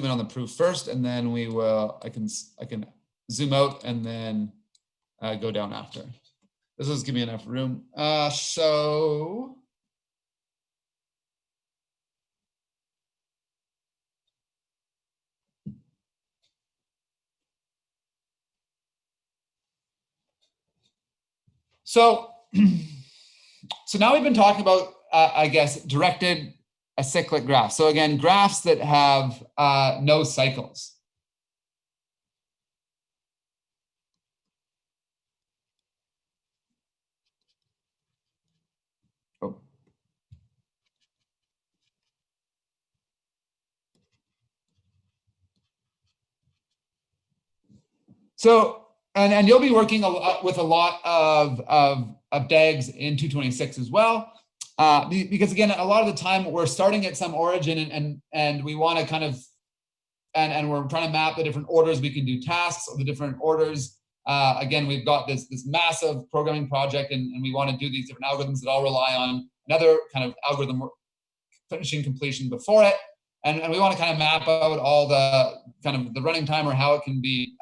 in on the proof first, and then we will, I can zoom out and then go down after. This will give me enough room. So now we've been talking about, I guess, directed acyclic graphs. So again, graphs that have no cycles. Oh. So, and you'll be working with a lot of DAGs in 226 as well. Because again, a lot of the time we're starting at some origin and we want to kind of, and we're trying to map the different orders we can do tasks or the different orders. Again, we've got this massive programming project and we want to do these different algorithms that all rely on another kind of algorithm finishing completion before it. And we want to kind of map out all the kind of the running time or how it can be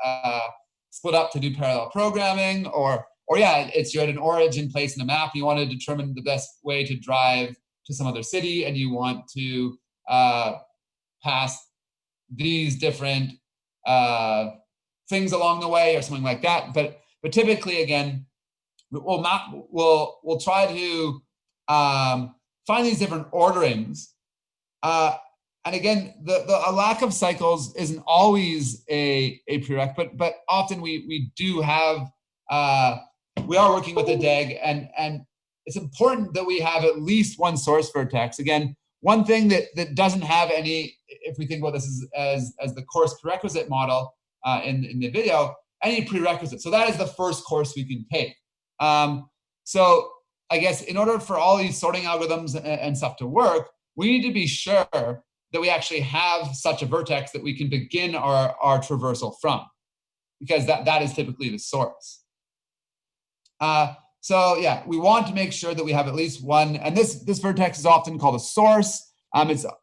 split up to do parallel programming, or yeah, you're at an origin place in the map. You want to determine the best way to drive to some other city, and you want to pass these different things along the way, or something like that. But typically, again, we'll try to find these different orderings. And again, a lack of cycles isn't always a prerequisite, but often we do have, we are working with the DAG, and it's important that we have at least one source vertex. Again, one thing that doesn't have any, if we think about this as the course prerequisite model in the video, any prerequisite. So that is the first course we can take. So I guess in order for all these sorting algorithms and stuff to work, we need to be sure that we actually have such a vertex that we can begin our traversal from, because that is typically the source. So yeah, we want to make sure that we have at least one, and this vertex is often called a source.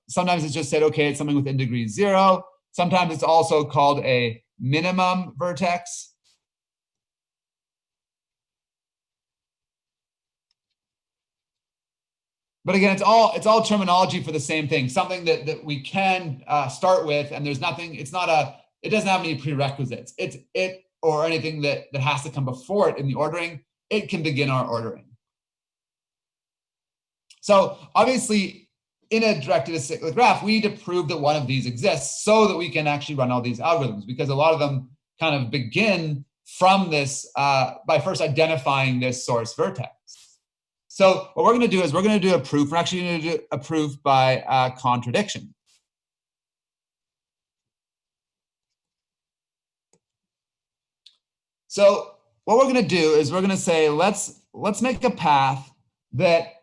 Sometimes it's just said, okay, it's something within degree 0. Sometimes it's also called a minimum vertex. But again, it's all terminology for the same thing, something that we can start with, and there's nothing, it doesn't have any prerequisites. It or anything that has to come before it in the ordering, it can begin our ordering. So obviously, in a directed acyclic graph, we need to prove that one of these exists so that we can actually run all these algorithms, because a lot of them kind of begin from this, by first identifying this source vertex. So what we're going to do is we're going to do a proof. We're actually going to do a proof by contradiction. So what we're going to do is we're going to say, let's make a path that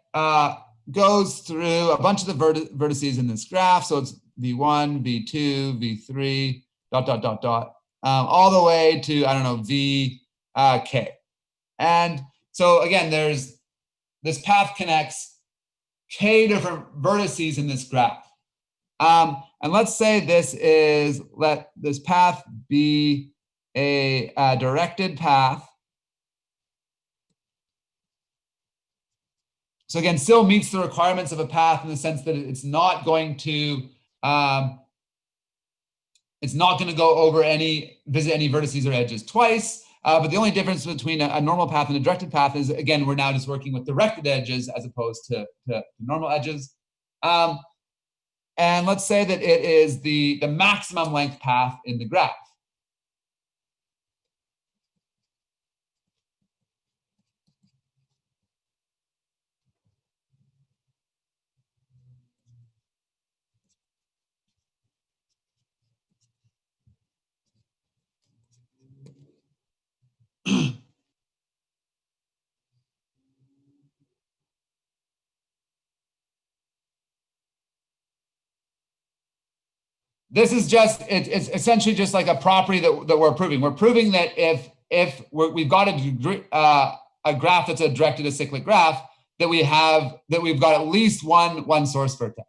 goes through a bunch of the vertices in this graph. So it's V1, V2, V3, ... all the way to, I don't know, VK. And so again, this path connects k different vertices in this graph. And let's say let this path be a directed path. So again, still meets the requirements of a path in the sense that it's not going to go over visit any vertices or edges twice. But the only difference between a normal path and a directed path is, again, we're now just working with directed edges as opposed to normal edges. And let's say that it is the maximum length path in the graph. This is just, it's essentially just like a property that we're proving. We're proving that if we've got a graph that's a directed acyclic graph, that we've got at least one source vertex.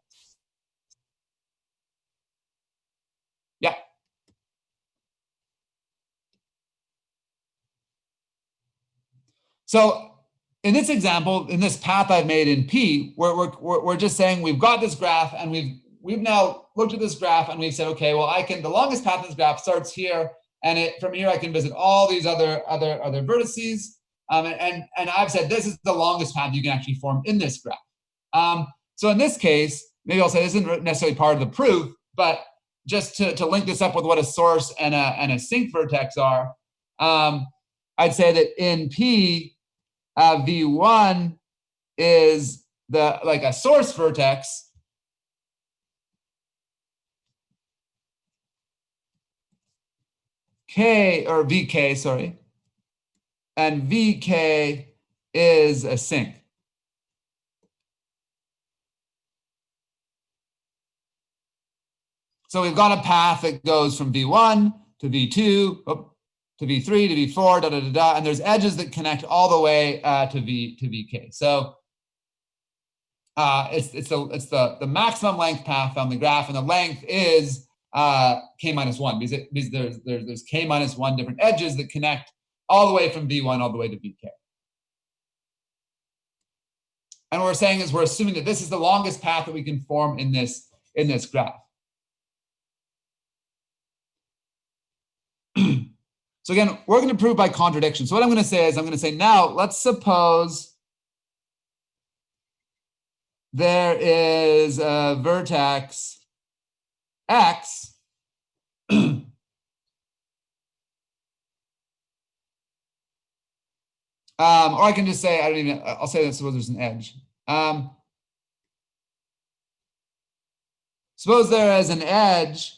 So in this example, in this path I've made in P, we're just saying we've got this graph and we've now looked at this graph and we've said, okay, well, the longest path in this graph starts here, and from here I can visit all these other vertices. And I've said this is the longest path you can actually form in this graph. So in this case, maybe I'll say this isn't necessarily part of the proof, but just to link this up with what a source and a sink vertex are, I'd say that in P, V1 is like a source vertex. K, or VK, sorry. And VK is a sink. So we've got a path that goes from V1 to V2, to V3 to V4, and there's edges that connect all the way to VK. So it's the maximum length path on the graph, and the length is K minus 1, because there's K minus 1 different edges that connect all the way from V1 all the way to VK. And what we're saying is we're assuming that this is the longest path that we can form in this graph. So again, we're going to prove by contradiction. So what I'm going to say is, I'm going to say, now let's suppose there is a vertex X or I can just say, I'll say that suppose there's an edge. Suppose there is an edge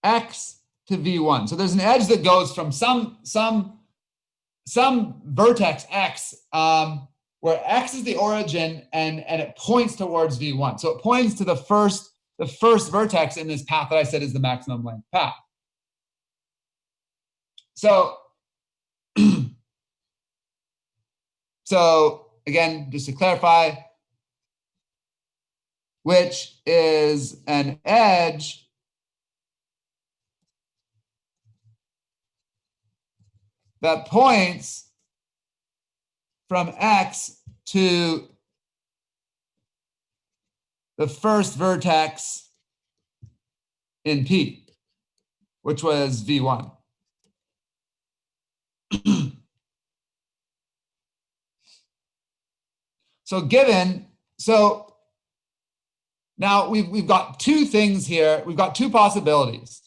X to V1. So there's an edge that goes from some vertex X, where X is the origin and it points towards V1. So it points to the first vertex in this path that I said is the maximum length path. So, so again, just to clarify, which is an edge that points from X to the first vertex in P, which was V1. So now we've got two things here. We've got two possibilities.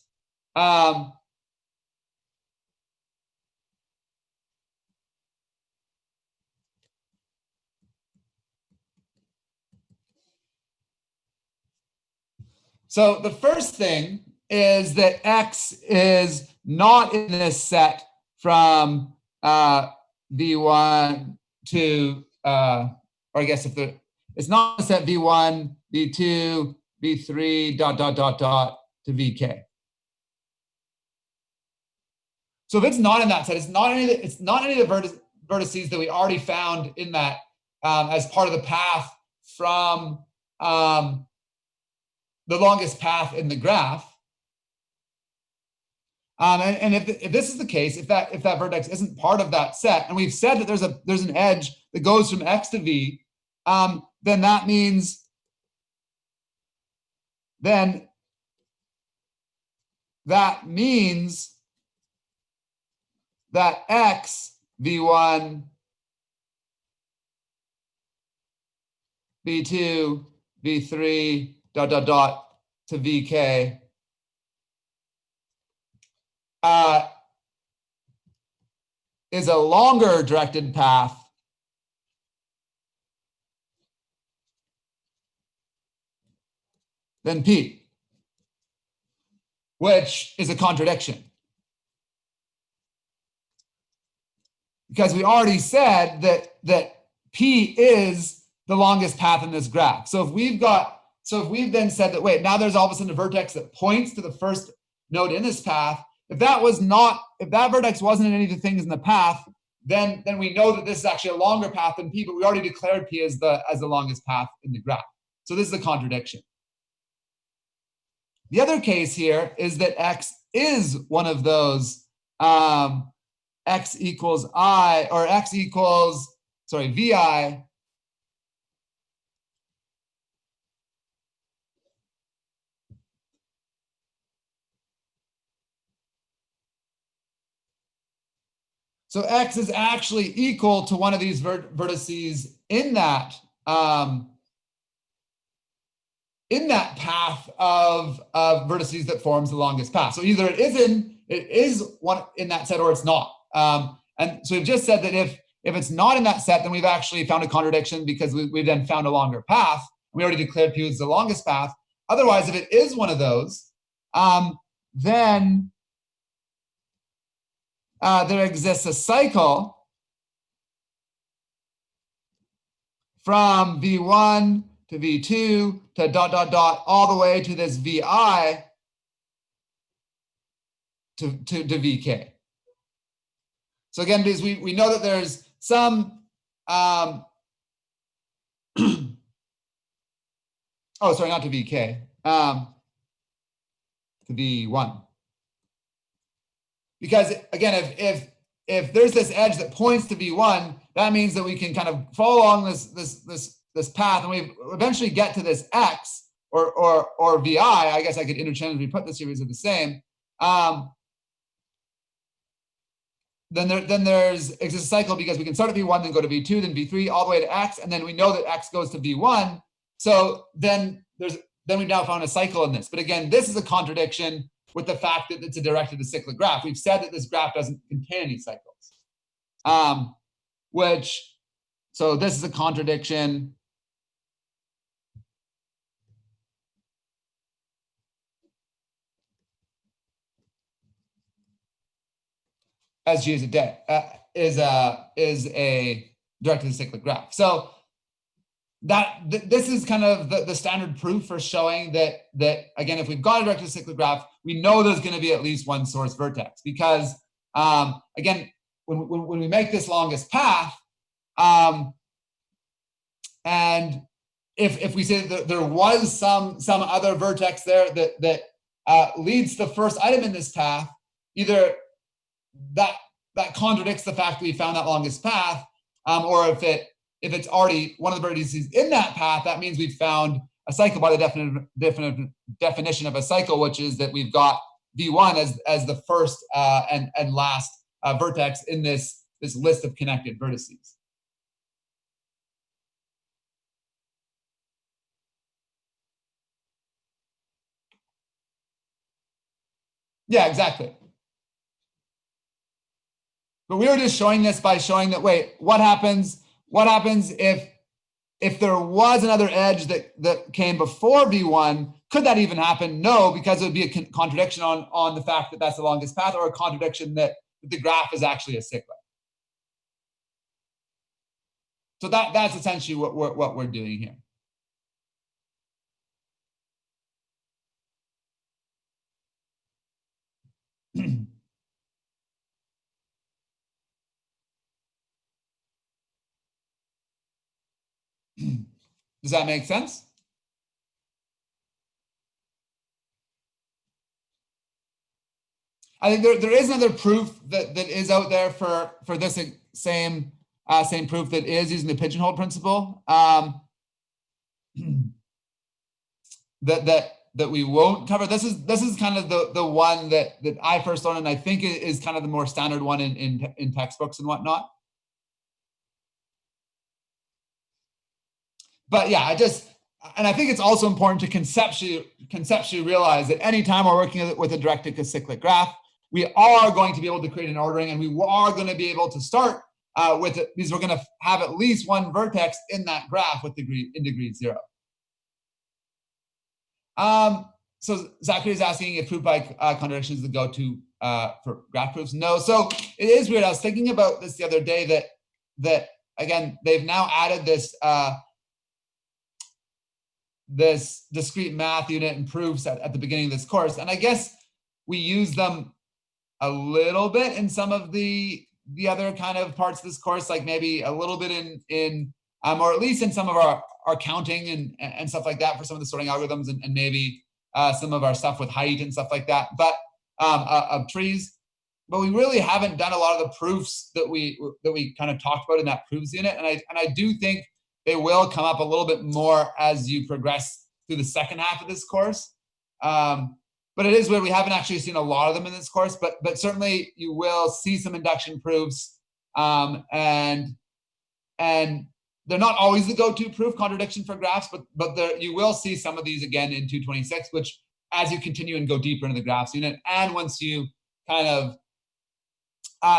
So the first thing is that X is not in this set from V1 to, or I guess it's not a set V1, V2, V3, ... to VK. So if it's not in that set, it's not any of the vertices that we already found in that as part of the path from the longest path in the graph. And if this is the case, if that vertex isn't part of that set, and we've said that there's an edge that goes from X to V, then that means that X, V1, V2, V3, ... to VK is a longer directed path than P, which is a contradiction. Because we already said that P is the longest path in this graph. So if we've then said that, wait, now there's all of a sudden a vertex that points to the first node in this path, if that vertex wasn't in any of the things in the path, then we know that this is actually a longer path than P, but we already declared P as the longest path in the graph. So this is a contradiction. The other case here is that X is one of those x equals I, or x equals, sorry, vi, so x is actually equal to one of these vertices in that path of vertices that forms the longest path. So either it is one in that set or it's not. And so we've just said that if it's not in that set, then we've actually found a contradiction because we've then found a longer path. We already declared P was the longest path. Otherwise, if it is one of those, then there exists a cycle from V1 to V2 to ... all the way to this VI to VK. So again, because we know that there's some, oh, sorry, not to VK, to V1. Because again, if there's this edge that points to V1, that means that we can kind of follow along this path, and we eventually get to this X or VI. I guess I could interchangeably put this here because they're the same. Then there's exists a cycle because we can start at V1, then go to V2, then V3, all the way to X, and then we know that X goes to V1. So then we've now found a cycle in this. But again, this is a contradiction with the fact that it's a directed acyclic graph. We've said that this graph doesn't contain any cycles, so this is a contradiction. As G is a directed acyclic graph. So this is kind of the standard proof for showing that again, if we've got a directed acyclic graph, we know there's going to be at least one source vertex, because again, when we make this longest path, and if we say that there was some other vertex there that leads to the first item in this path, either that contradicts the fact that we found that longest path, or if it's already one of the vertices in that path, that means we've found a cycle by the definition of a cycle, which is that we've got V1 as the first and last vertex in this list of connected vertices. Yeah, exactly. But we were just showing this by showing that, wait, what happens if there was another edge that came before V1? Could that even happen? No, because it would be a contradiction on the fact that that's the longest path, or a contradiction that the graph is actually a cyclic. So that's essentially what we're doing here. Does that make sense? I think there is another proof that is out there for this same proof that is using the pigeonhole principle, that we won't cover. This is kind of the one that I first learned, and I think it is kind of the more standard one in textbooks and whatnot. But yeah, I think it's also important to conceptually realize that anytime we're working with a directed acyclic graph, we are going to be able to create an ordering, and we are going to be able to start with it, because we're going to have at least one vertex in that graph with in degree 0. So Zachary is asking if proof by contradiction is the go-to for graph proofs. No, so it is weird. I was thinking about this the other day that again, they've now added this discrete math unit and proofs at the beginning of this course, and I guess we use them a little bit in some of the other kind of parts of this course, like maybe a little bit in or at least in some of our counting and stuff like that for some of the sorting algorithms, and maybe some of our stuff with height and stuff like that, but of trees. we really haven't done a lot of the proofs that we kind of talked about in that proofs unit. And I do think they will come up a little bit more as you progress through the second half of this course. But it is weird. We haven't actually seen a lot of them in this course, but certainly you will see some induction proofs, and they're not always the go-to proof contradiction for graphs, but you will see some of these again in 226, which as you continue and go deeper into the graphs unit, and once you kind of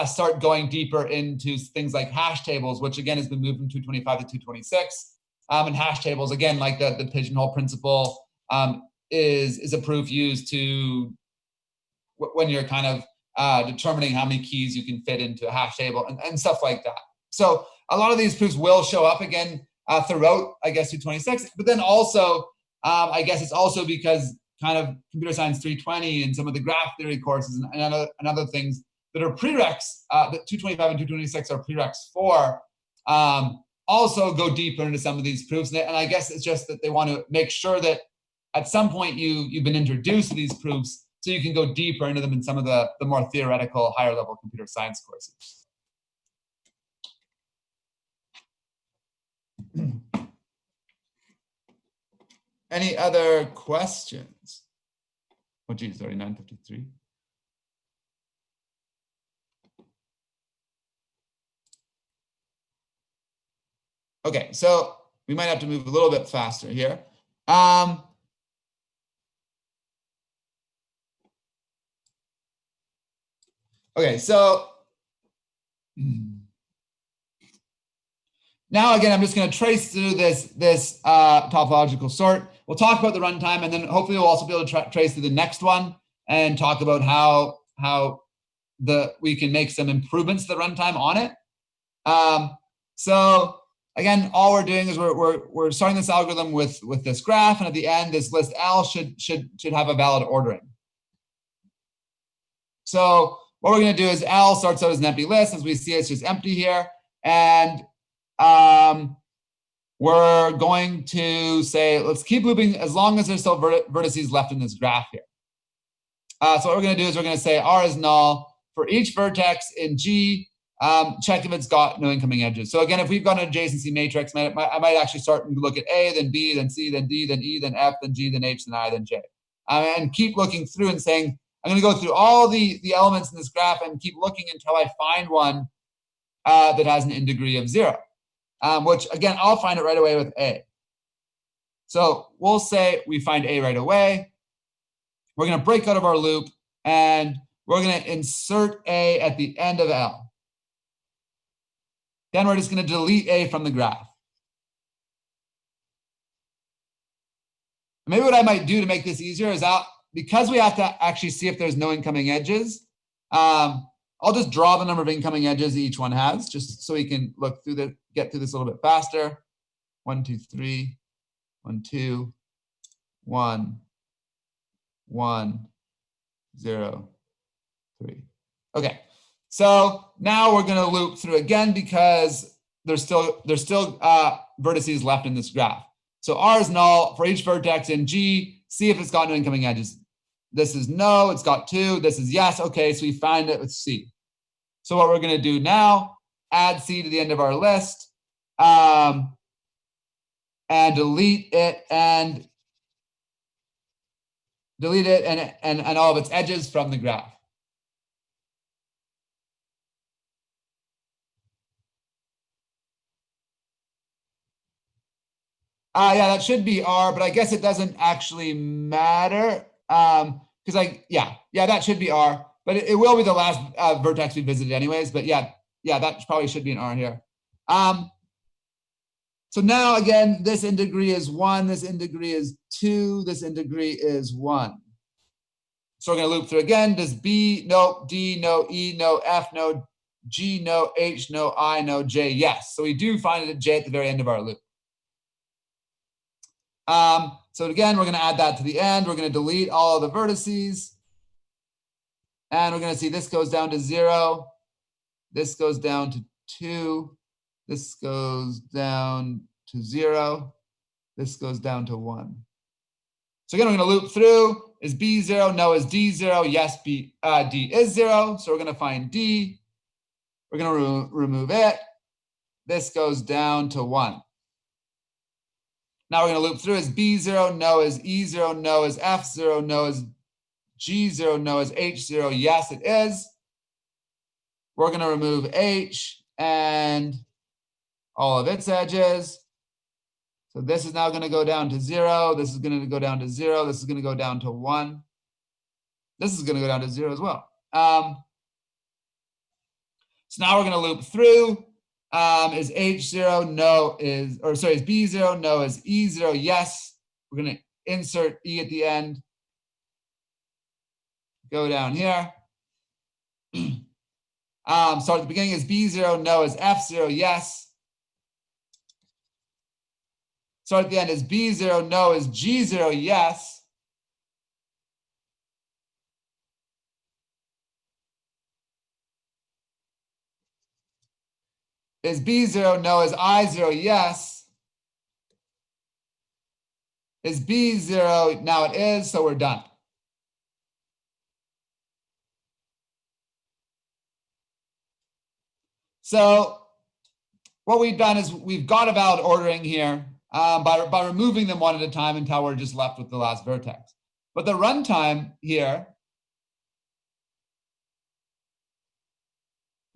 start going deeper into things like hash tables, which again has been moved from 225 to 226, and hash tables again, like the pigeonhole principle, is a proof used to when you're kind of determining how many keys you can fit into a hash table and stuff like that. So a lot of these proofs will show up again throughout, I guess, 226. But then also, I guess it's also because kind of computer science 320 and some of the graph theory courses and other things that are prereqs, that 225 and 226 are prereqs for, also go deeper into some of these proofs. And I guess it's just that they want to make sure that at some point you've been introduced to these proofs so you can go deeper into them in some of the more theoretical, higher level computer science courses. Any other questions? Oh, geez, already 9:53. Okay, so we might have to move a little bit faster here. Okay, so now again, I'm just going to trace through this topological sort. We'll talk about the runtime, and then hopefully we'll also be able to trace through the next one and talk about how we can make some improvements to the runtime on it. So again, all we're doing is we're starting this algorithm with this graph, and at the end, this list L should have a valid ordering. So what we're going to do is L starts out as an empty list. As we see, it's just empty here, and we're going to say, let's keep looping as long as there's still vertices left in this graph here. So what we're going to do is we're going to say R is null for each vertex in G. Check if it's got no incoming edges. So again, if we've got an adjacency matrix, I might actually start and look at A, then B, then C, then D, then E, then F, then G, then H, then I, then J. And keep looking through and saying, I'm going to go through all the elements in this graph and keep looking until I find one that has an in degree of 0. Which again, I'll find it right away with A. So we'll say we find A right away. We're going to break out of our loop, and we're going to insert A at the end of L. Then we're just going to delete A from the graph. Maybe what I might do to make this easier is because we have to actually see if there's no incoming edges, I'll just draw the number of incoming edges each one has, just so we can get through this a little bit faster. 1, 2, 3, 1, 2, 1, 1, 0, 3. Okay, so now we're going to loop through again because there's still vertices left in this graph. So R is null for each vertex in G. See if it's got no incoming edges. This is no, it's got 2. This is yes. Okay, so we find it with C. So what we're going to do now, add C to the end of our list, and delete it and all of its edges from the graph. Yeah, that should be R, but I guess it doesn't actually matter because that should be R, but it will be the last vertex we visited anyways. But yeah, that probably should be an R here. So now again, this in degree is 1, this in degree is 2, this in degree is 1. So we're going to loop through again. Does B, no, D, no, E, no, F, no, G, no, H, no, I, no, J, yes. So we do find it at J at the very end of our loop. So again, we're going to add that to the end. We're going to delete all of the vertices. And we're going to see this goes down to 0. This goes down to 2. This goes down to 0. This goes down to 1. So again, we're going to loop through. Is B 0? No. Is D 0? Yes, D is 0. So we're going to find D. We're going to remove it. This goes down to 1. Now we're going to loop through. Is B 0? No. Is E 0? No. Is F 0? No. Is G 0? No. Is H 0? Yes, it is. We're going to remove H and all of its edges. So this is now going to go down to 0. This is going to go down to 0. This is going to go down to 1. This is going to go down to 0 as well. So now we're going to loop through. Is H 0? No. Is B 0? No. Is E 0? Yes. We're going to insert E at the end. Go down here. So at the beginning is B 0? No. Is F 0? Yes. So at the end is B 0? No. Is G 0? Yes. Is B 0? No. Is I 0? Yes. Is B 0? Now it is, so we're done. So what we've done is we've got a valid ordering here by removing them one at a time until we're just left with the last vertex. But the runtime here,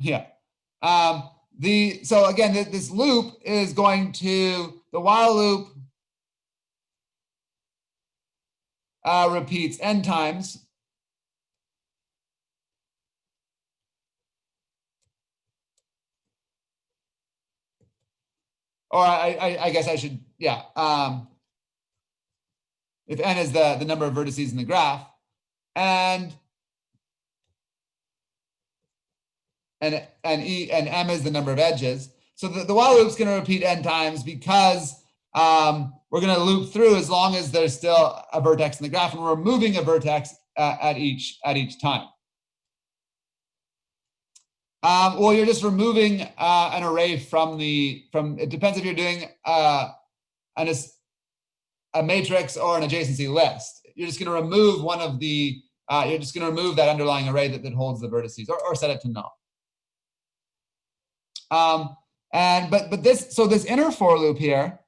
so again, this loop is going to, the while loop repeats n times. Or I guess I should, yeah. If n is the number of vertices in the graph, and m is the number of edges. So the while loop is going to repeat n times because we're going to loop through as long as there's still a vertex in the graph, and we're removing a vertex at each time. Well, you're just removing an array from it depends if you're doing a matrix or an adjacency list. You're just going to remove one of the, you're just going to remove that underlying array that holds the vertices, or set it to null. But this inner for loop here,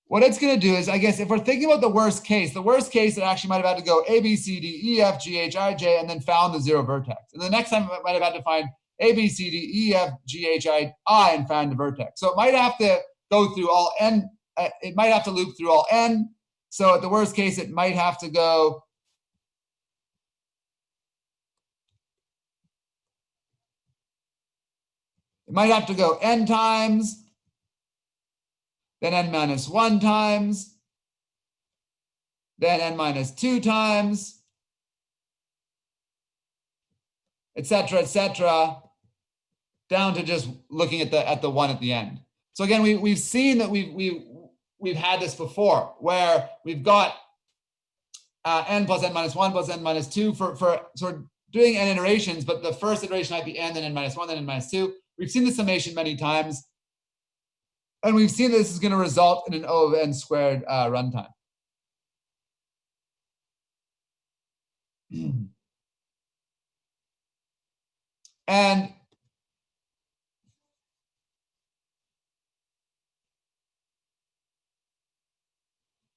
what it's going to do is, I guess, if we're thinking about the worst case it actually might have had to go A, B, C, D, E, F, G, H, I, J, and then found the 0 vertex. And the next time it might have had to find A, B, C, D, E, F, G, H, I, and find the vertex. So it might have to go through all n. It might have to loop through all n. So at the worst case, it might have to go n times, then n minus 1 times, then n minus 2 times, etc., down to just looking at the 1 at the end. So again, we've seen that we've had this before, where we've got n plus n minus 1 plus n minus 2 for sort of doing n iterations, but the first iteration might be n, then n minus 1, then n minus 2. We've seen the summation many times, and we've seen this is going to result in an O of n squared runtime. And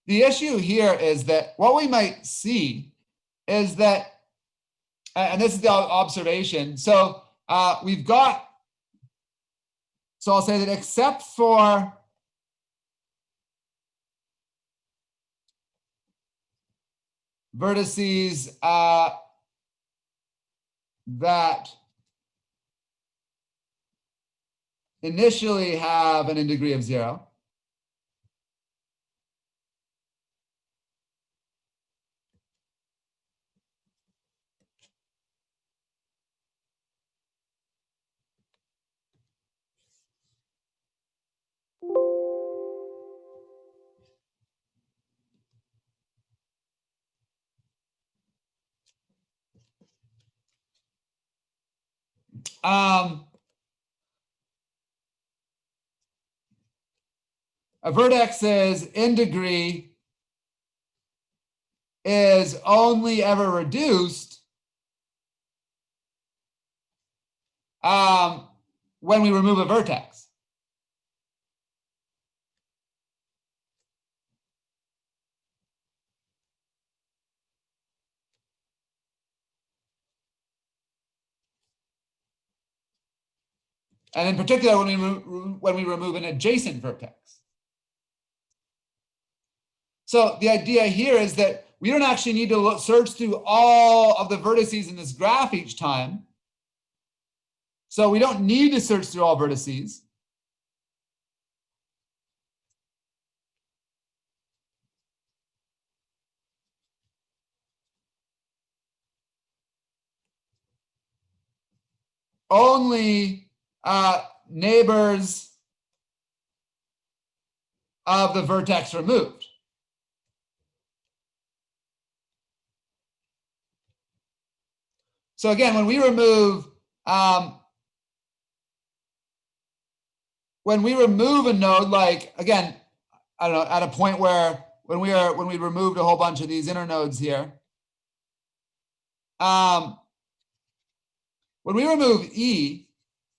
the issue here is that what we might see is that, and this is the observation, so we've got, so I'll say that except for vertices that initially have an in degree of 0, a vertex is in degree is only ever reduced when we remove a vertex. And in particular, when we remove an adjacent vertex. So the idea here is that we don't actually need to search through all of the vertices in this graph each time. So we don't need to search through all vertices. Only neighbors of the vertex removed. So again, when we remove a node, like again, I don't know, at a point where when we removed a whole bunch of these inner nodes here, when we remove E,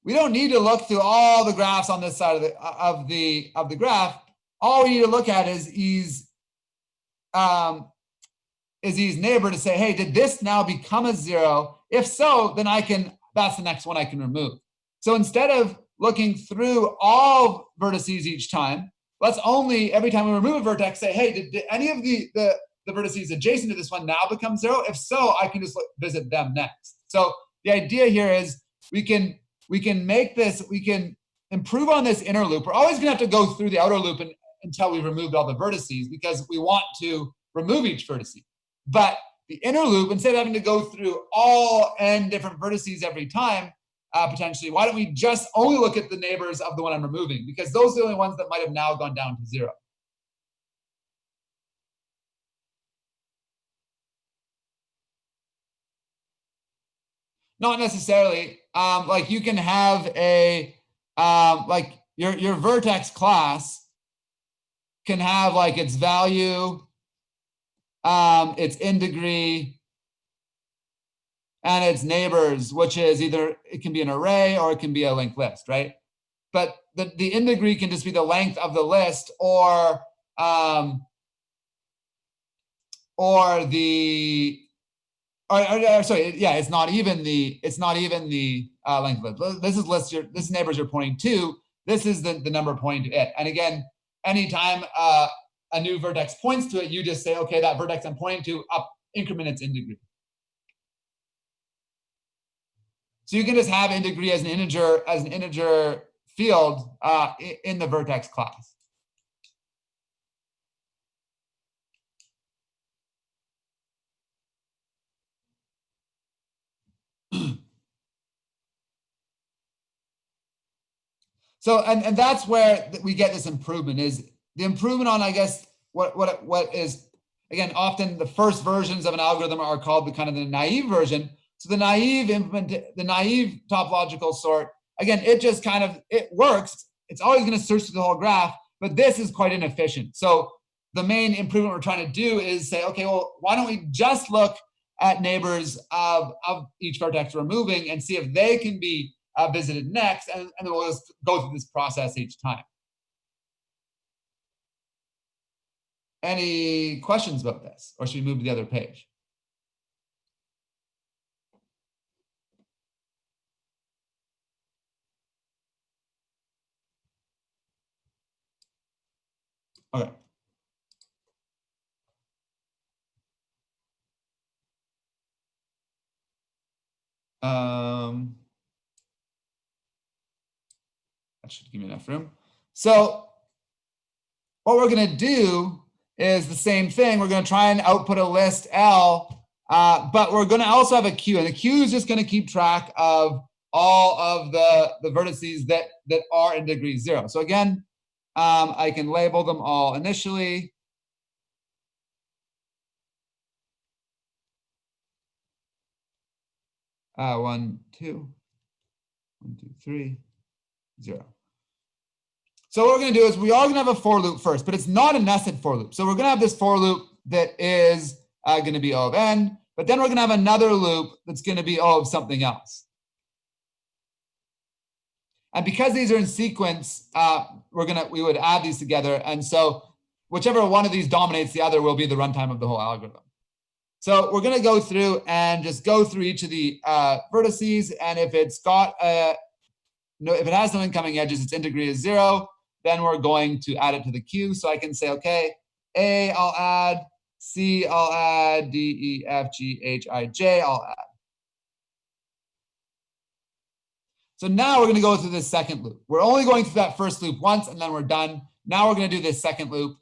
we don't need to look through all the graphs on this side of the graph. All we need to look at is E's neighbor to say, hey, did this now become a 0? If so, then that's the next one I can remove. So instead of looking through all vertices each time, let's only, every time we remove a vertex, say, hey, did any of the vertices adjacent to this one now become 0? If so, I can just visit them next. So the idea here is we can make this, we can improve on this inner loop. We're always gonna have to go through the outer loop until we've removed all the vertices, because we want to remove each vertice. But the inner loop, instead of having to go through all n different vertices every time, potentially, why don't we just only look at the neighbors of the one I'm removing? Because those are the only ones that might have now gone down to 0. Not necessarily. Like you can have a, like your vertex class can have like its value, its in degree, and its neighbors, which is either, it can be an array or it can be a linked list, right? But the in degree can just be the length of the list, or sorry, yeah, it's not even the length of it. This is list, this neighbors you're pointing to. This is the number pointing to it. And again, anytime a new vertex points to it, you just say, okay, that vertex I'm pointing to, up increment its in degree. So you can just have in degree as an integer field in the vertex class. So and that's where we get this improvement, is the improvement on, I guess, what is, again, often the first versions of an algorithm are called the kind of the naive version. So the naive topological sort, again, it just kind of, it works. It's always going to search through the whole graph, but this is quite inefficient. So the main improvement we're trying to do is say, okay, well, why don't we just look at neighbors of each vertex we're removing and see if they can be visited next, and then we'll just go through this process each time. Any questions about this, or should we move to the other page? Okay. That should give me enough room. So what we're going to do is the same thing. We're going to try and output a list L, but we're going to also have a queue, and the queue is just going to keep track of all of the vertices that are in degree 0. So again, I can label them all initially. One, two, 3, 0. So what we're going to do is we are going to have a for loop first, but it's not a nested for loop. So we're going to have this for loop that is going to be O of n. But then we're going to have another loop that's going to be O of something else. And because these are in sequence, we would add these together. And so whichever one of these dominates the other will be the runtime of the whole algorithm. So we're going to go through and just go through each of the vertices. And if it's got if it has no incoming edges, its integrity is 0, then we're going to add it to the queue. So I can say, okay, A, I'll add, C, I'll add, D, E, F, G, H, I, J, I'll add. So now we're going to go through this second loop. We're only going through that first loop once, and then we're done. Now we're going to do this second loop.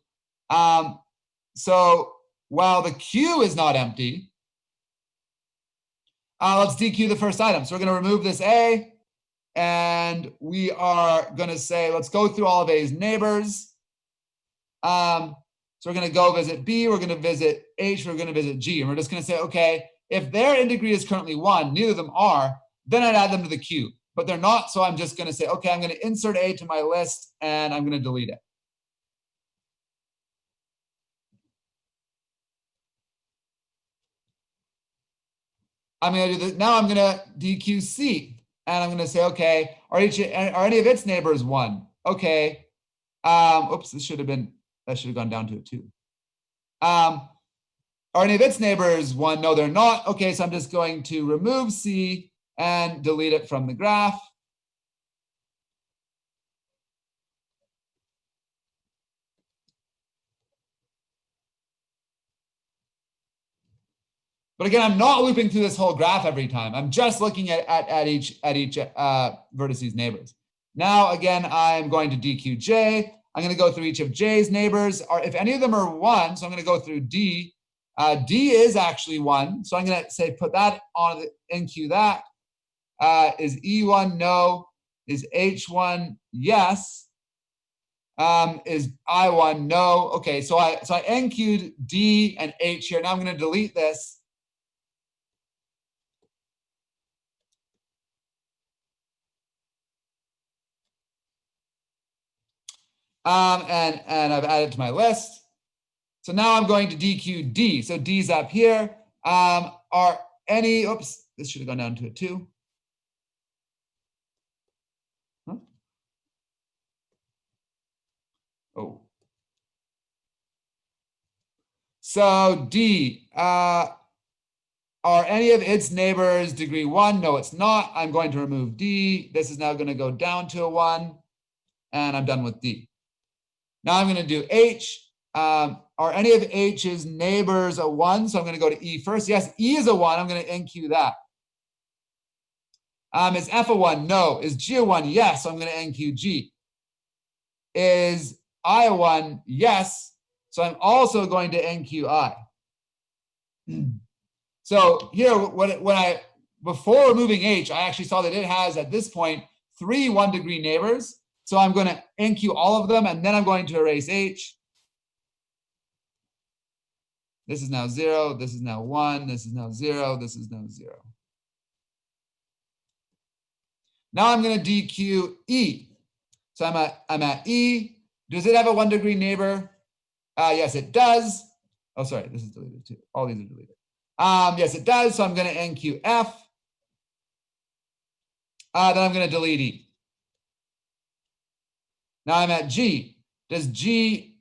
So while the queue is not empty, let's dequeue the first item. So we're going to remove this A, and we are going to say, let's go through all of A's neighbors. So we're going to go visit B, we're going to visit H, we're going to visit G. And we're just going to say, okay, if their integrity is currently 1, neither of them are, then I'd add them to the queue. But they're not, so I'm just going to say, okay, I'm going to insert A to my list, and I'm going to delete it. I'm going to do this. Now I'm going to dequeue C, and I'm going to say, okay, are any of its neighbors 1? Okay. Oops, that should have gone down to a 2. Are any of its neighbors 1? No, they're not. Okay, so I'm just going to remove C and delete it from the graph. But again, I'm not looping through this whole graph every time. I'm just looking at each vertice's neighbors. Now, again, I'm going to dequeue J. I'm going to go through each of J's neighbors. Or if any of them are 1, so I'm going to go through D. D is actually 1, so I'm going to say put that on the enqueue that. Is E1 no? Is H1 yes? Is I1 no? Okay, so I enqueued D and H here. Now I'm going to delete this. And I've added to my list. So now I'm going to dequeue D. So D's up here. Are any, oops, this should have gone down to a 2. Huh? Oh. So D, are any of its neighbors degree 1? No, it's not. I'm going to remove D. This is now going to go down to a 1. And I'm done with D. Now I'm going to do H. Are any of H's neighbors a 1? So I'm going to go to E first. Yes, E is a 1. I'm going to enqueue that. Is F a 1? No. Is G a 1? Yes. So I'm going to enqueue G. Is I a 1? Yes. So I'm also going to enqueue I. So here, before removing H, I actually saw that it has at this point 3 1-degree neighbors. So I'm going to enqueue all of them, and then I'm going to erase H. This is now 0. This is now 1. This is now 0. This is now 0. Now I'm going to dequeue E. So I'm at E. Does it have a 1-degree neighbor? Yes, it does. Oh, sorry, this is deleted too. All these are deleted. Yes, it does. So I'm going to enqueue F. Then I'm going to delete E. Now I'm at G. Does G,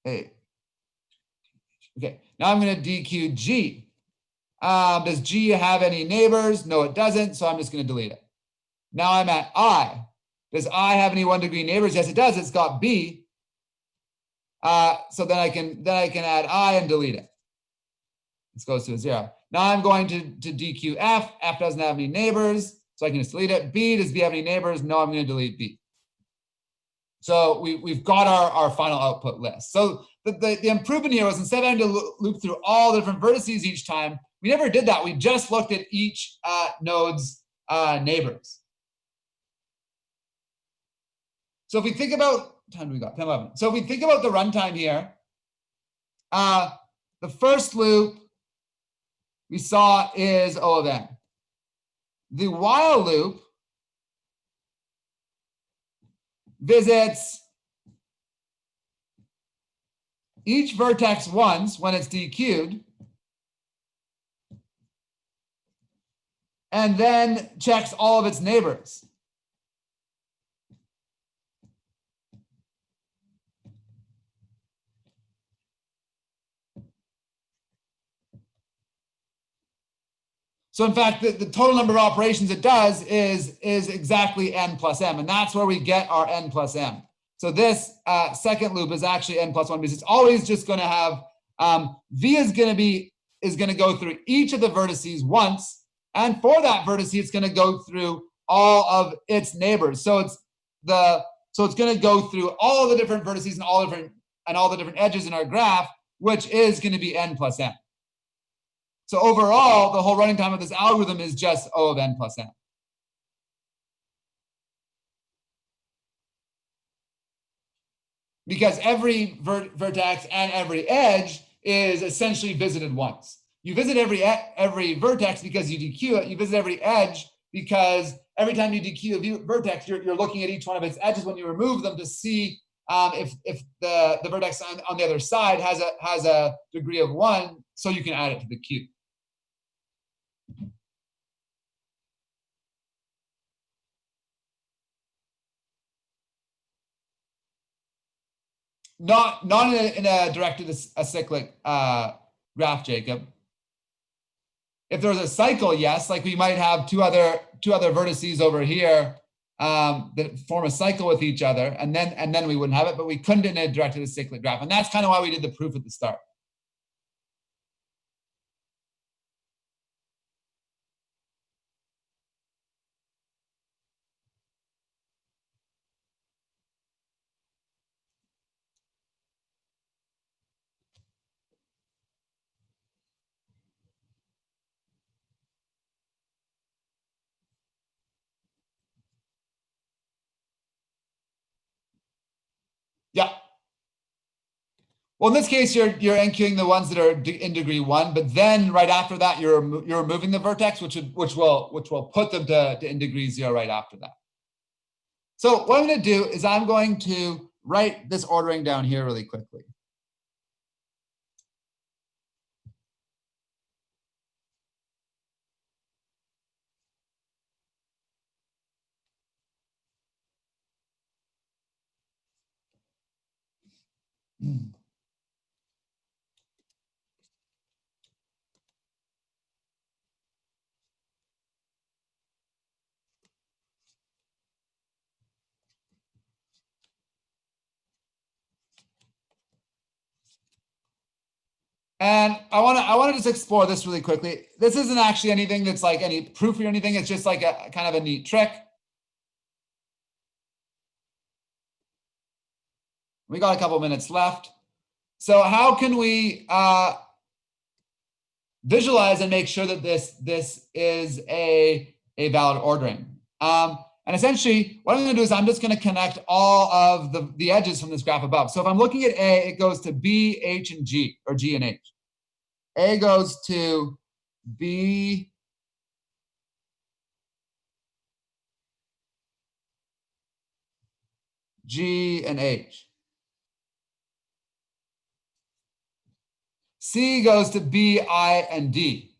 hey, okay, now I'm going to dequeue G. Does G have any neighbors? No, it doesn't, so I'm just going to delete it. Now I'm at I. Does I have any 1-degree neighbors? Yes, it does. It's got B. So then I can add I and delete it. This goes to a 0. Now I'm going to dequeue F. F doesn't have any neighbors, so I can just delete it. B, does B have any neighbors? No, I'm going to delete B. So we've got our final output list. So the improvement here was instead of having to loop through all the different vertices each time, we never did that. We just looked at each node's neighbors. So if we think about, what time do we got? 10:11. So if we think about the runtime here, the first loop we saw is O of n. The while loop visits each vertex once when it's DQ'd, and then checks all of its neighbors. So in fact, the total number of operations it does is exactly n plus m, and that's where we get our n plus m. So this second loop is actually n plus 1 because it's always just going to have v is going to go through each of the vertices once, and for that vertex it's going to go through all of its neighbors. So it's going to go through all the different vertices and all the different edges in our graph, which is going to be n plus m. So overall, the whole running time of this algorithm is just O of n plus m. Because every vertex and every edge is essentially visited once. You visit every vertex because you DQ it. You visit every edge because every time you DQ a vertex, you're looking at each one of its edges when you remove them to see if the vertex on the other side has a degree of 1, so you can add it to the queue. Not in a directed acyclic graph, Jacob. If there was a cycle, yes, like we might have two other vertices over here that form a cycle with each other, and then we wouldn't have it, but we couldn't in a directed acyclic graph, and that's kind of why we did the proof at the start. Yeah. Well, in this case, you're NQing the ones that are in degree 1, but then right after that, you're removing the vertex, which will put them to in degree 0 right after that. So what I'm going to do is I'm going to write this ordering down here really quickly. And I want to just explore this really quickly. This isn't actually anything that's like any proof or anything. It's just like a kind of a neat trick. We got a couple minutes left. So how can we visualize and make sure that this is a valid ordering? And essentially, what I'm going to do is I'm just going to connect all of the edges from this graph above. So if I'm looking at A, it goes to B, H, and G, or G and H. A goes to B, G, and H. C goes to B, I, and D.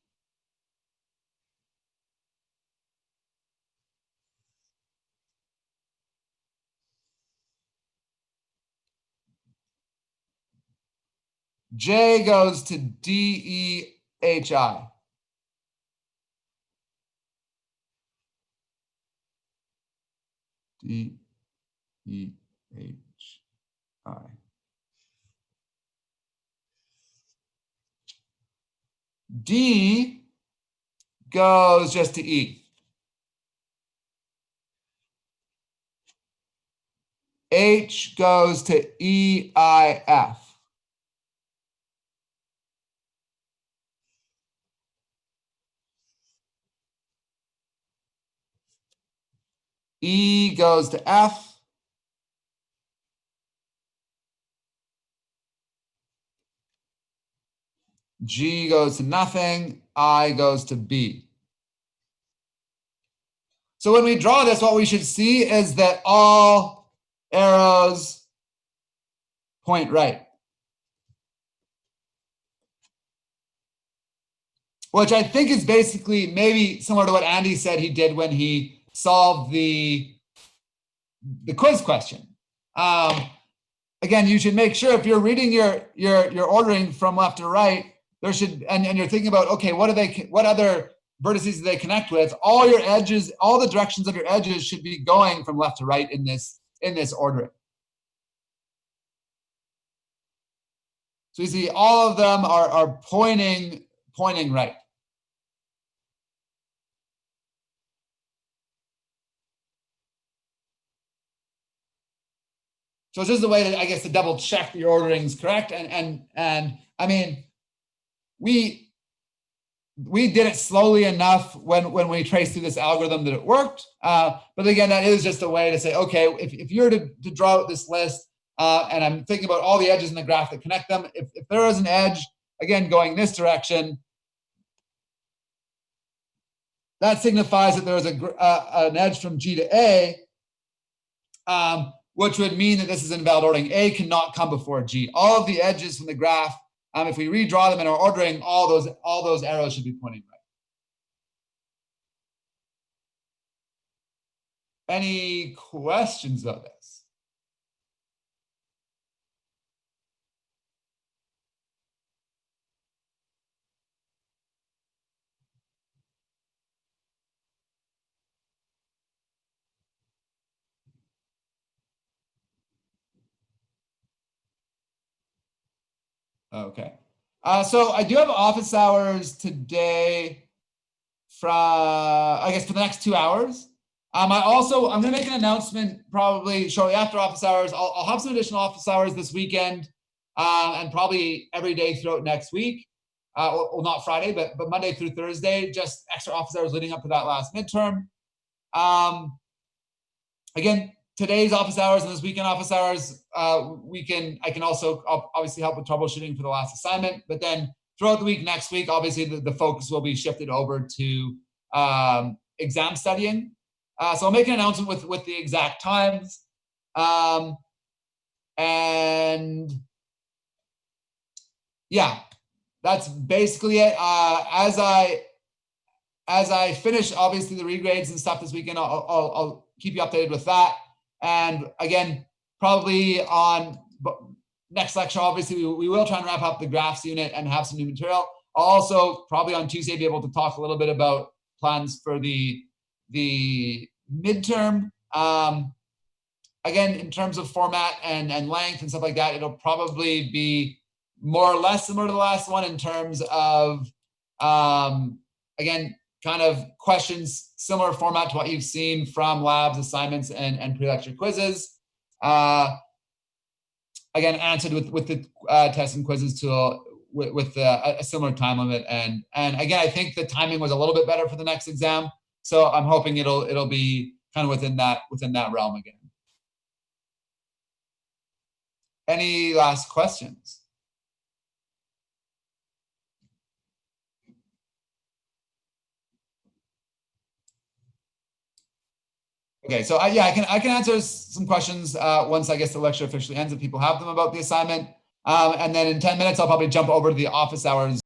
J goes to D, E, H, I. D, E, H, I. D goes just to E. H goes to E, I, F. E goes to F. G goes to nothing. I goes to B. So when we draw this, what we should see is that all arrows point right. which I think is basically maybe similar to what Andy said he did when he solved the quiz question. Again, you should make sure if you're reading your ordering from left to right, there should, and you're thinking about, okay, what other vertices do they connect with? All your edges, all the directions of your edges should be going from left to right in this ordering. So you see all of them are pointing right. So it's just a way to, I guess, to double check your ordering is correct. And I mean, we did it slowly enough when we traced through this algorithm that it worked. But again, that is just a way to say, okay, if you're to draw out this list, and I'm thinking about all the edges in the graph that connect them, if there is an edge, again, going this direction, that signifies that there is an edge from G to A, which would mean that this is invalid ordering. A cannot come before G. All of the edges from the graph, if we redraw them in our ordering, all those arrows should be pointing right. Any questions about this? Okay. So I do have office hours today from, I guess, for the next 2 hours. I'm going to make an announcement probably shortly after office hours. I'll have some additional office hours this weekend, and probably every day throughout next week. Well, not Friday, but Monday through Thursday, just extra office hours leading up to that last midterm. Again, today's office hours and this weekend office hours, I can also obviously help with troubleshooting for the last assignment, but then throughout the week, next week, obviously the focus will be shifted over to exam studying. So I'll make an announcement with the exact times. And yeah, that's basically it. As I finish, obviously, the regrades and stuff this weekend, I'll keep you updated with that. And again, probably on next lecture, obviously, we will try and wrap up the graphs unit and have some new material. I'll also probably on Tuesday be able to talk a little bit about plans for the midterm. Again, in terms of format and length and stuff like that, it'll probably be more or less similar to the last one in terms of, again, kind of questions, similar format to what you've seen from labs, assignments, and pre-lecture quizzes. Again, answered with the tests and quizzes tool with a similar time limit. And again, I think the timing was a little bit better for the next exam. So I'm hoping it'll be kind of within that realm again. Any last questions? Okay, so I can answer some questions once I guess the lecture officially ends if people have them about the assignment. And then in 10 minutes, I'll probably jump over to the office hours